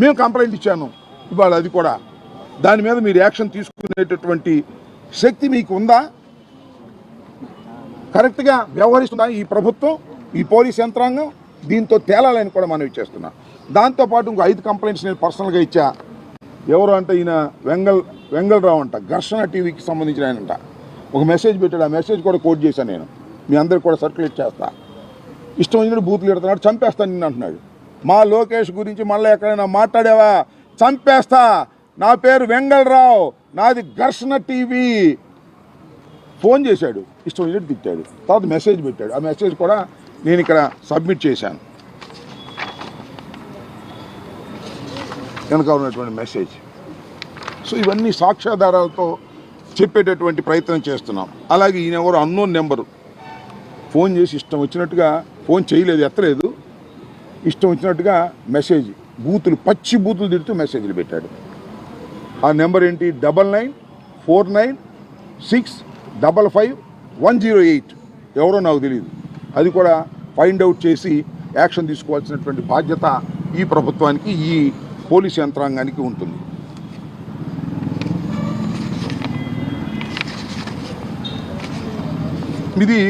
మేము కంప్లైంట్ ఇచ్చాను ఇవాళ, అది కూడా దాని మీద మీరు యాక్షన్ తీసుకునేటటువంటి శక్తి మీకు ఉందా? కరెక్ట్గా వ్యవహరిస్తుందా ఈ ప్రభుత్వం, ఈ పోలీస్ యంత్రాంగం? దీంతో తేలాలని కూడా మనం ఇచ్చేస్తున్నాం. దాంతోపాటు ఇంకో 5 కంప్లైంట్స్ నేను పర్సనల్గా ఇచ్చా. ఎవరు అంటే ఈయన వెంగళరావు అంట, ఘర్షణ టీవీకి సంబంధించిన ఆయనంట. ఒక మెసేజ్ పెట్టాడు, ఆ మెసేజ్ కూడా కోట్ చేశాను నేను, మీ అందరికి కూడా సర్క్యులేట్ చేస్తా. ఇష్టం వచ్చినట్టు బూతులు పెడుతున్నాడు, చంపేస్తాను నిన్ను అంటున్నాడు. మా లోకేష్ గురించి మళ్ళీ ఎక్కడైనా మాట్లాడావా చంపేస్తా, నా పేరు వెంగళరావు, నాది ఘర్షణ టీవీ. ఫోన్ చేశాడు, ఇష్టం వచ్చినట్టు తిట్టాడు, తర్వాత మెసేజ్ పెట్టాడు. ఆ మెసేజ్ కూడా నేను ఇక్కడ సబ్మిట్ చేశాను, వెనక ఉన్నటువంటి మెసేజ్. సో ఇవన్నీ సాక్ష్యాధారాలతో చెప్పేటటువంటి ప్రయత్నం చేస్తున్నాం. అలాగే ఈయన ఎవరు అన్నోన్ నెంబరు ఫోన్ చేసి ఇష్టం వచ్చినట్టుగా, ఫోన్ చేయలేదు, ఎత్తలేదు, ఇష్టం వచ్చినట్టుగా మెసేజ్, బూతులు, పచ్చి బూతులు తిడుతూ మెసేజ్లు పెట్టాడు. ఆ నెంబర్ ఏంటి? 9949655108. ఎవరో నాకు తెలియదు. అది కూడా ఫైండ్ అవుట్ చేసి యాక్షన్ తీసుకోవాల్సినటువంటి బాధ్యత ఈ ప్రభుత్వానికి, ఈ పోలీస్ యంత్రాంగానికి ఉంటుంది. ఇది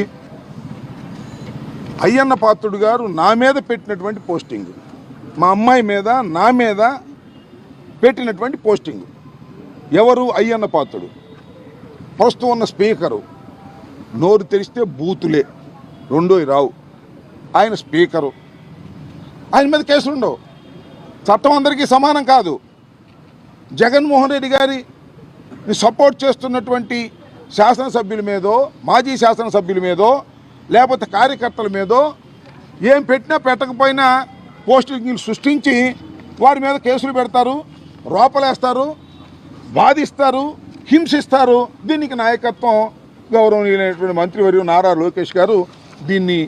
అయ్యన్న పాత్రుడు గారు నా మీద పెట్టినటువంటి పోస్టింగ్, మా అమ్మాయి మీద, నా మీద పెట్టినటువంటి పోస్టింగ్. ఎవరు? అయ్యన్న పాత్రుడు. ప్రస్తుతం ఉన్న స్పీకరు, నోరు తెరిస్తే బూతులే, రెండోవి రావు. ఆయన స్పీకరు, ఆయన మీద కేసులు ఉండవు. చట్టం అందరికీ సమానం కాదు. జగన్మోహన్ రెడ్డి గారిని సపోర్ట్ చేస్తున్నటువంటి శాసనసభ్యుల మీదో, మాజీ శాసనసభ్యుల మీదో, లేకపోతే కార్యకర్తల మీదో ఏం పెట్టినా పెట్టకపోయినా పోస్టింగ్లు సృష్టించి వారి మీద కేసులు పెడతారు, రోపలేస్తారు, బాధిస్తారు, హింసిస్తారు. దీనికి నాయకత్వం గౌరవనీయులైనటువంటి మంత్రివర్యులు నారా లోకేష్ గారు దీన్ని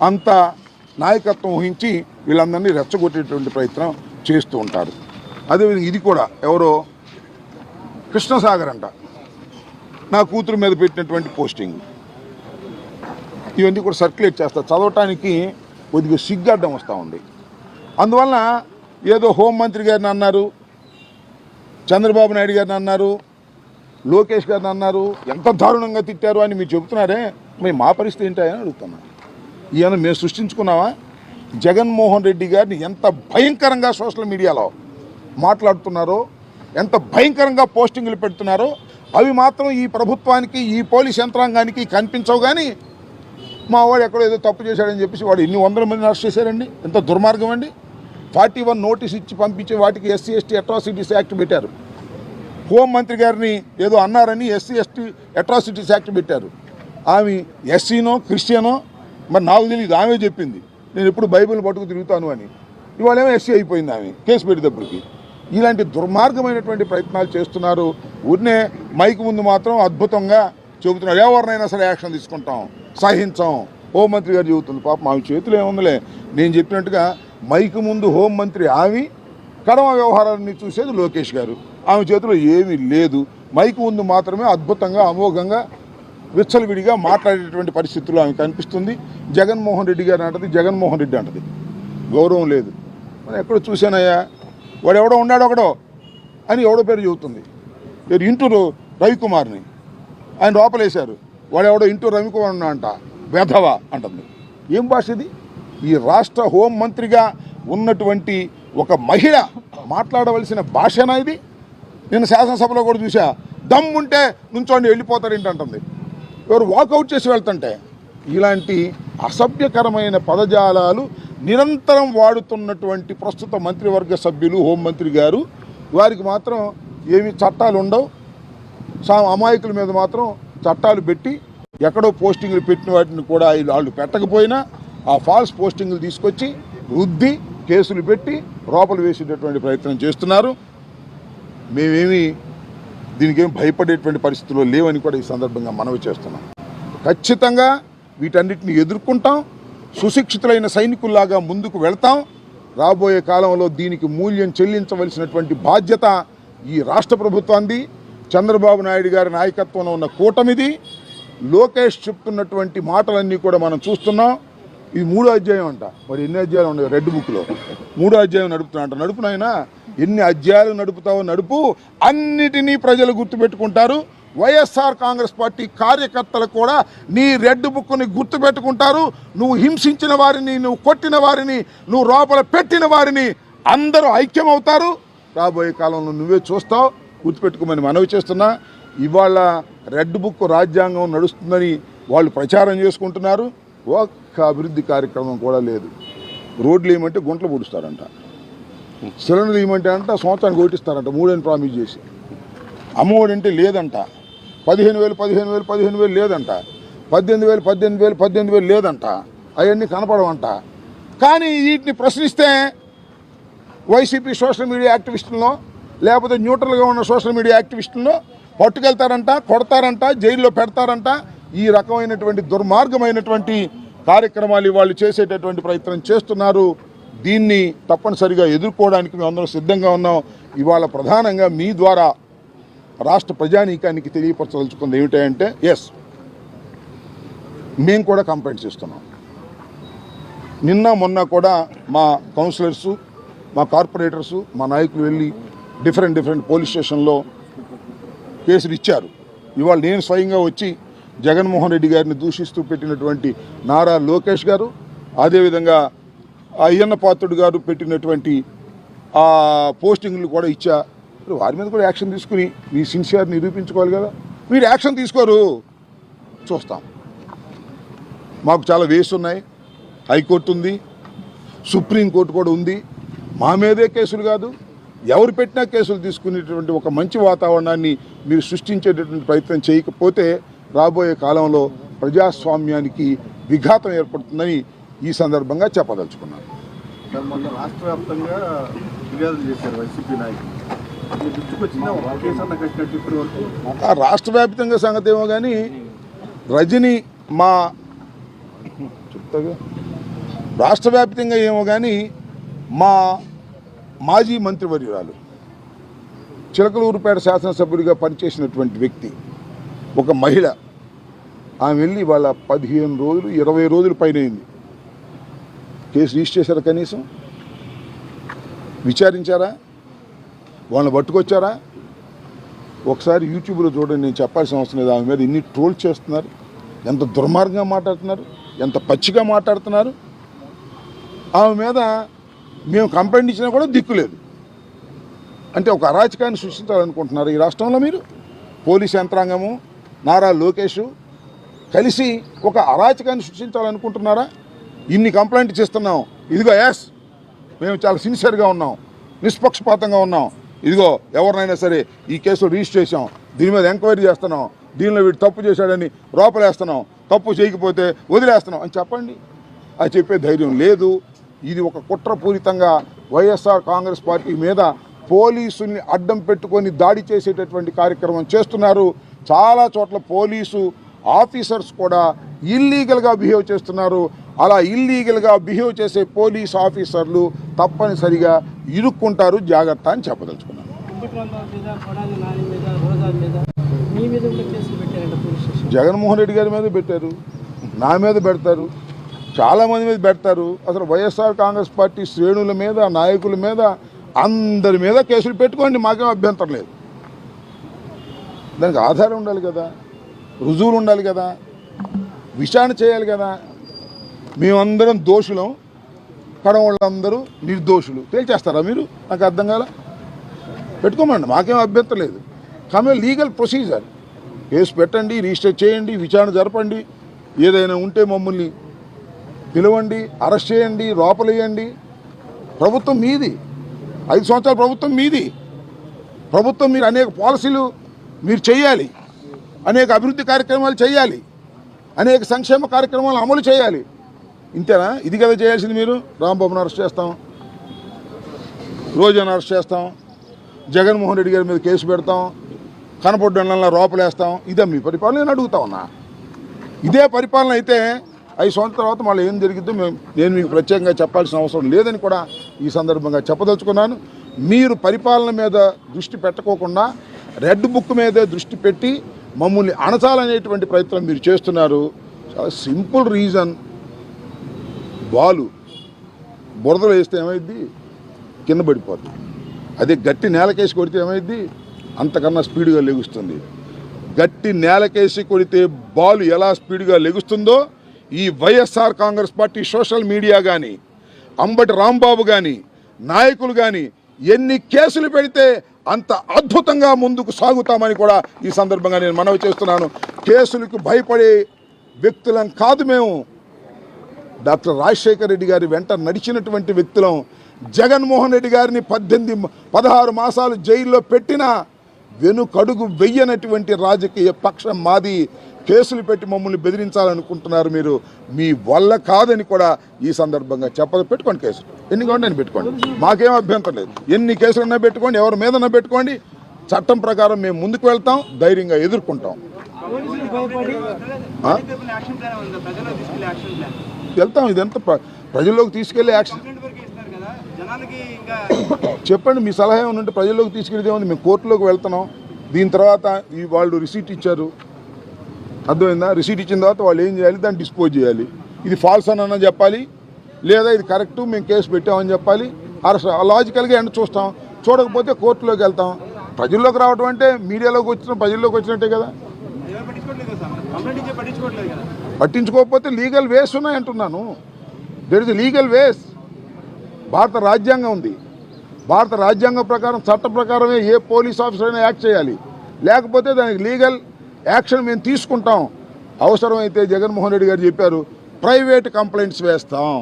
అంత నాయకత్వం వహించి వీళ్ళందరినీ రెచ్చగొట్టేటువంటి ప్రయత్నం చేస్తూ ఉంటారు. అదేవిధంగా ఇది కూడా ఎవరో కృష్ణసాగర్ అంట, నా కూతురు మీద పెట్టినటువంటి పోస్టింగ్. ఇవన్నీ కూడా సర్క్యులేట్ చేస్తా, చదవటానికి కొద్దిగా సిగ్గాడ్డం వస్తూ ఉంది. అందువల్ల ఏదో హోంమంత్రి గారిని అన్నారు, చంద్రబాబు నాయుడు గారిని అన్నారు, లోకేష్ గారిని అన్నారు, ఎంత దారుణంగా తిట్టారు అని మీరు చెబుతున్నారే, మరి మా పరిస్థితి ఏంటని అడుగుతున్నా. ఈయన మేము సృష్టించుకున్నావా? జగన్మోహన్ రెడ్డి గారిని ఎంత భయంకరంగా సోషల్ మీడియాలో మాట్లాడుతున్నారో, ఎంత భయంకరంగా పోస్టింగులు పెడుతున్నారో అవి మాత్రం ఈ ప్రభుత్వానికి, ఈ పోలీస్ యంత్రాంగానికి కనిపించవు. కానీ మా వాడు ఎక్కడో ఏదో తప్పు చేశాడని చెప్పేసి వాడు ఎన్ని వందల మందిని అరెస్ట్ చేశారండి. ఎంత దుర్మార్గం అండి. 41 నోటీస్ ఇచ్చి పంపించే వాటికి SC ST అట్రాసిటీస్ యాక్ట్ పెట్టారు. హోంమంత్రి గారిని ఏదో అన్నారని SC ST అట్రాసిటీస్ యాక్ట్ పెట్టారు. ఆమె ఎస్సీనో క్రిస్టియనో మరి నాకు తెలియదు, ఆమె చెప్పింది నేను ఎప్పుడు బైబిల్ పట్టుకు తిరుగుతాను అని. ఇవాళేమో SC అయిపోయింది ఆమె కేసు పెట్టేటప్పటికి. ఇలాంటి దుర్మార్గమైనటువంటి ప్రయత్నాలు చేస్తున్నారు. ఊరినే మైక్ ముందు మాత్రం అద్భుతంగా చెబుతున్నారు, ఎవరినైనా సరే యాక్షన్ తీసుకుంటాం, సహించాం. హోంమంత్రి గారు చెబుతుంది, పాపం ఆమె చేతులు ఏముందిలే. నేను చెప్పినట్టుగా మైక్ ముందు హోంమంత్రి ఆమె, కడమ వ్యవహారాన్ని చూసేది లోకేష్ గారు. ఆమె చేతిలో ఏమీ లేదు. మైక్ ముందు మాత్రమే అద్భుతంగా, అమోఘంగా, విచ్చలవిడిగా మాట్లాడేటువంటి పరిస్థితుల్లో ఆమె కనిపిస్తుంది. జగన్మోహన్ రెడ్డి గారు అంటది, జగన్మోహన్ రెడ్డి అంటది. గౌరవం లేదు. మనం ఎక్కడో చూశానయ్యా, వాడు ఎవడో ఉన్నాడు ఒకడో అని ఎవడో పేరు చెబుతుంది. ఇంటూరు రవికుమార్ని ఆయన లోపలేశారు, వాడు ఎవడో ఇంటూరు రవికుమార్ ఉన్నా అంట, వెధవ అంటుంది. ఏం భాష ఇది? ఈ రాష్ట్ర హోంమంత్రిగా ఉన్నటువంటి ఒక మహిళ మాట్లాడవలసిన భాషనా ఇది? నేను శాసనసభలో కూడా చూసా, దమ్ముంటే నుంచోండి వెళ్ళిపోతారేంటి అంటుంది. ఎవరు వాకౌట్ చేసి వెళ్తుంటే. ఇలాంటి అసభ్యకరమైన పదజాలాలు నిరంతరం వాడుతున్నటువంటి ప్రస్తుత మంత్రివర్గ సభ్యులు, హోంమంత్రి గారు, వారికి మాత్రం ఏమి చట్టాలు ఉండవు. అమాయకుల మీద మాత్రం చట్టాలు పెట్టి ఎక్కడో పోస్టింగ్లు పెట్టిన వాటిని కూడా వాళ్ళు పెట్టకపోయినా ఆ ఫాల్స్ పోస్టింగ్లు తీసుకొచ్చి రుద్ది కేసులు పెట్టి రోపలు వేసేటటువంటి ప్రయత్నం చేస్తున్నారు. మేమేమి దీనికి ఏం భయపడేటువంటి పరిస్థితుల్లో లేవని కూడా ఈ సందర్భంగా మనవి చేస్తున్నాం. ఖచ్చితంగా వీటన్నిటిని ఎదుర్కొంటాం. సుశిక్షితులైన సైనికుల్లాగా ముందుకు వెళ్తాం. రాబోయే కాలంలో దీనికి మూల్యం చెల్లించవలసినటువంటి బాధ్యత ఈ రాష్ట్ర ప్రభుత్వాన్ని, చంద్రబాబు నాయుడు గారి నాయకత్వంలో ఉన్న కూటమిది. లోకేష్ చెప్తున్నటువంటి మాటలన్నీ కూడా మనం చూస్తున్నాం. ఇది 3వ అధ్యాయం అంట. మరి ఎన్ని అధ్యాయాలు ఉన్నాయి రెడ్ బుక్లో? 3వ అధ్యాయం నడుపుతున్నా అంట. నడుపునైనా ఎన్ని అధ్యాయాలు నడుపుతావో నడుపు, అన్నిటినీ ప్రజలు గుర్తుపెట్టుకుంటారు. వైఎస్ఆర్ కాంగ్రెస్ పార్టీ కార్యకర్తలు కూడా నీ రెడ్ బుక్ని గుర్తుపెట్టుకుంటారు. నువ్వు హింసించిన వారిని, నువ్వు కొట్టిన వారిని, నువ్వు లోపల పెట్టిన వారిని అందరూ ఐక్యమవుతారు. రాబోయే కాలంలో నువ్వే చూస్తావు. గుర్తుపెట్టుకోమని మనవి చేస్తున్నా. ఇవాళ రెడ్ బుక్ రాజ్యాంగం నడుస్తుందని వాళ్ళు ప్రచారం చేసుకుంటున్నారు. ఒక్క అభివృద్ధి కార్యక్రమం కూడా లేదు. రోడ్లు ఏమంటే గుంటలు పూడుస్తారంట, సిలిండర్లు ఏమంటే అంట సంవత్సరానికి ఓటిస్తారంట, 3 ప్రామిస్ చేసి. అమ్మఒడి అంటే లేదంట, 15,000 లేదంట, 18,000 లేదంట, అవన్నీ కనపడవంట. కానీ వీటిని ప్రశ్నిస్తే వైసీపీ సోషల్ మీడియా యాక్టివిస్టులను, లేకపోతే న్యూట్రల్గా ఉన్న సోషల్ మీడియా యాక్టివిస్టులను పట్టుకెళ్తారంట, కొడతారంట, జైల్లో పెడతారంట. ఈ రకమైనటువంటి దుర్మార్గమైనటువంటి కార్యక్రమాలు వాళ్ళు చేసేటటువంటి ప్రయత్నం చేస్తున్నారు. దీన్ని తప్పనిసరిగా ఎదుర్కోవడానికి మేము అందరం సిద్ధంగా ఉన్నాం. ఇవాళ ప్రధానంగా మీ ద్వారా రాష్ట్ర ప్రజానీకానికి తెలియపరచదలుచుకుంది ఏమిటంటే, ఎస్, మేము కూడా కంప్లైంట్స్ ఇస్తున్నాం. నిన్న మొన్న కూడా మా కౌన్సిలర్సు, మా కార్పొరేటర్సు, మా నాయకులు వెళ్ళి డిఫరెంట్ పోలీస్ స్టేషన్లో కేసులు ఇచ్చారు. ఇవాళ నేను స్వయంగా వచ్చి జగన్మోహన్ రెడ్డి గారిని దూషిస్తూ పెట్టినటువంటి నారా లోకేష్ గారు, అదేవిధంగా అయ్యన్న పాత్రుడు గారు పెట్టినటువంటి ఆ పోస్టింగ్లు కూడా ఇచ్చా. వారి మీద కూడా యాక్షన్ తీసుకుని మీ సిన్సియర్ నిరూపించుకోవాలి కదా. మీరు యాక్షన్ తీసుకోరు, చూస్తాం. మాకు చాలా వేస్ ఉన్నాయి. హైకోర్టు ఉంది, సుప్రీంకోర్టు కూడా ఉంది. మా మీదే కేసులు కాదు, ఎవరు పెట్టినా కేసులు తీసుకునేటువంటి ఒక మంచి వాతావరణాన్ని మీరు సృష్టించేటటువంటి ప్రయత్నం చేయకపోతే రాబోయే కాలంలో ప్రజాస్వామ్యానికి విఘాతం ఏర్పడుతుందని ఈ సందర్భంగా చెప్పదలుచుకున్నాను. మొన్న రాష్ట్ర వ్యాప్తంగా ఫిర్యాదులు చేశారు వైసీపీ నాయకులు. రాష్ట్ర వ్యాప్తంగా సంగతి ఏమో కానీ రజనీ మా చెప్తాగా రాష్ట్ర వ్యాప్తంగా ఏమో కానీ మా మాజీ మంత్రివర్యురాలు, చిలకలూరుపేట శాసనసభ్యుడిగా పనిచేసినటువంటి వ్యక్తి, ఒక మహిళ, ఆమె వెళ్ళి వాళ్ళ 15 రోజులు 20 రోజుల పైన అయింది. కేసు రిజిస్టర్ చేశారా? కనీసం విచారించారా? వాళ్ళని పట్టుకొచ్చారా? ఒకసారి యూట్యూబ్లో చూడండి. నేను చెప్పాల్సిన అవసరం లేదు. ఆమె మీద ఇన్ని ట్రోల్ చేస్తున్నారు, ఎంత దుర్మార్గంగా మాట్లాడుతున్నారు, ఎంత పచ్చిగా మాట్లాడుతున్నారు. ఆమె మీద మేము కంప్లైంట్ ఇచ్చినా కూడా దిక్కులేదు. అంటే ఒక అరాచకాన్ని సృష్టించాలనుకుంటున్నారు ఈ రాష్ట్రంలో మీరు. పోలీస్ యంత్రాంగము, నారా లోకేష్ కలిసి ఒక అరాచకాన్ని సృష్టించాలనుకుంటున్నారా? ఇన్ని కంప్లైంట్ చేస్తున్నాం, ఇదిగో ఎస్ మేము చాలా సిన్సియర్గా ఉన్నాం, నిష్పక్షపాతంగా ఉన్నాం, ఇదిగో ఎవరినైనా సరే ఈ కేసులో రిజిస్టర్ చేసాం, దీని మీద ఎంక్వైరీ చేస్తున్నాం, దీనిలో వీడు తప్పు చేశాడని లోపలేస్తున్నాం, తప్పు చేయకపోతే వదిలేస్తున్నాం అని చెప్పండి. అది చెప్పే ధైర్యం లేదు. ఇది ఒక కుట్రపూరితంగా వైఎస్ఆర్ కాంగ్రెస్ పార్టీ మీద పోలీసుల్ని అడ్డం పెట్టుకొని దాడి చేసేటటువంటి కార్యక్రమం చేస్తున్నారు. చాలా చోట్ల పోలీసు ఆఫీసర్స్ కూడా ఇల్లీగల్గా బిహేవ్ చేస్తున్నారు. అలా ఇల్లీగల్గా బిహేవ్ చేసే పోలీస్ ఆఫీసర్లు తప్పనిసరిగా ఇరుక్కుంటారు, జాగ్రత్త అని చెప్పదలుచుకున్నాను. జగన్మోహన్ రెడ్డి గారి మీద పెట్టారు, నా మీద పెడతారు, చాలామంది మీద పెడతారు. అసలు వైఎస్ఆర్ కాంగ్రెస్ పార్టీ శ్రేణుల మీద, నాయకుల మీద, అందరి మీద కేసులు పెట్టుకోండి, మాకేం అభ్యంతరం లేదు. దానికి ఆధారం ఉండాలి కదా, రుజువులు ఉండాలి కదా, విచారణ చేయాలి కదా. మేమందరం దోషులం, కడవాళ్ళందరూ నిర్దోషులు తేల్చేస్తారా మీరు? నాకు అర్థం కాల. పెట్టుకోమండి, మాకేం అభ్యంతరం లేదు. కానీ లీగల్ ప్రొసీజర్ కేసు పెట్టండి, రిజిస్టర్ చేయండి, విచారణ జరపండి. ఏదైనా ఉంటే మమ్మల్ని పిలవండి, అరెస్ట్ చేయండి, లోపలేయండి. ప్రభుత్వం మీది, 5 సంవత్సరాల ప్రభుత్వం మీది. ప్రభుత్వం మీరు అనేక పాలసీలు మీరు చేయాలి, అనేక అభివృద్ధి కార్యక్రమాలు చేయాలి, అనేక సంక్షేమ కార్యక్రమాలు అమలు చేయాలి. ఇంతేనా? ఇది కదా చేయాల్సింది మీరు. రాంబాబును అరెస్ట్ చేస్తాం, రోజాను అరెస్ట్ చేస్తాం, జగన్మోహన్ రెడ్డి గారి మీద కేసు పెడతాం, కనపడ్డంలో లోపలేస్తాం. ఇదే మీ పరిపాలన? నేను అడుగుతా ఉన్నా. ఇదే పరిపాలన అయితే 5 సంవత్సరాల తర్వాత మళ్ళీ ఏం జరిగిద్దో నేను మీకు ప్రత్యేకంగా చెప్పాల్సిన అవసరం లేదని కూడా ఈ సందర్భంగా చెప్పదలుచుకున్నాను. మీరు పరిపాలన మీద దృష్టి పెట్టకోకుండా రెడ్ బుక్ మీదే దృష్టి పెట్టి మమ్మల్ని అణచాలనేటువంటి ప్రయత్నం మీరు చేస్తున్నారు. చాలా సింపుల్ రీజన్, బాలు బురదలో వేస్తే ఏమైద్ది, కింద పడిపోతుంది. అదే గట్టి నేలకేసి కొడితే ఏమైద్ది, అంతకన్నా స్పీడ్గా లెగుస్తుంది. గట్టి నేలకేసి కొడితే బాలు ఎలా స్పీడ్గా లెగుస్తుందో ఈ YSR Congress party social media కానీ, అంబటి రాంబాబు కానీ, నాయకులు కానీ ఎన్ని కేసులు పెడితే అంత అద్భుతంగా ముందుకు సాగుతామని కూడా ఈ సందర్భంగా నేను మనవి చేస్తున్నాను. కేసులకు భయపడే వ్యక్తులం కాదు మేము. డాక్టర్ రాజశేఖర రెడ్డి గారి వెంట నడిచినటువంటి వ్యక్తులం. జగన్మోహన్ రెడ్డి గారిని 16 మాసాలు జైల్లో పెట్టినా వెనుకడుగు వెయ్యనటువంటి రాజకీయ పక్షం మాది. కేసులు పెట్టి మమ్మల్ని బెదిరించాలనుకుంటున్నారు మీరు, మీ వల్ల కాదని కూడా ఈ సందర్భంగా పెట్టుకోండి. కేసులు ఎన్ని కావాలంటే అని పెట్టుకోండి, మాకేం అభ్యంతరం లేదు. ఎన్ని కేసులన్నా పెట్టుకోండి, ఎవరి మీదన్నా పెట్టుకోండి. చట్టం ప్రకారం మేము ముందుకు వెళ్తాం, ధైర్యంగా ఎదుర్కొంటాం. వెళ్తాం. ఇదంతా ప్రజల్లోకి తీసుకెళ్లే యాక్షన్. చెప్పండి, మీ సలహా ఏమైనా ఉంటే ప్రజల్లోకి తీసుకెళ్తే ఏముంది. మేము కోర్టులోకి వెళ్తున్నాం. దీని తర్వాత వాళ్ళు రిసీట్ ఇచ్చారు, అర్థమైందా? రిసీట్ ఇచ్చిన తర్వాత వాళ్ళు ఏం చేయాలి, దాన్ని డిస్పోజ్ చేయాలి. ఇది ఫాల్స్ అని చెప్పాలి, లేదా ఇది కరెక్టు మేము కేసు పెట్టామని చెప్పాలి. లాజికల్గా ఎండ చూస్తాం. చూడకపోతే కోర్టులోకి వెళ్తాం. ప్రజల్లోకి రావడం అంటే మీడియాలోకి వచ్చిన ప్రజల్లోకి వచ్చినట్టే కదా. పట్టించుకోకపోతే లీగల్ వేస్ ఉన్నాయంటున్నాను. There is legal ways. భారత రాజ్యాంగం ఉంది. భారత రాజ్యాంగం ప్రకారం, చట్ట ప్రకారమే ఏ పోలీస్ ఆఫీసర్ అయినా యాక్ట్ చేయాలి. లేకపోతే దానికి లీగల్ యాక్షన్ మేము తీసుకుంటాం. అవసరమైతే జగన్మోహన్ రెడ్డి గారు చెప్పారు, ప్రైవేట్ కంప్లైంట్స్ వేస్తాం.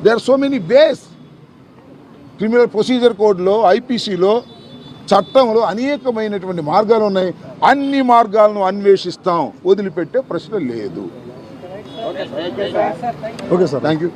There are so many ways. Criminal procedure కోడ్లో, ఐపీసీలో, చట్టంలో అనేకమైనటువంటి మార్గాలు ఉన్నాయి. అన్ని మార్గాలను అన్వేషిస్తాం, వదిలిపెట్టే ప్రశ్న లేదు. Okay sir, thank you.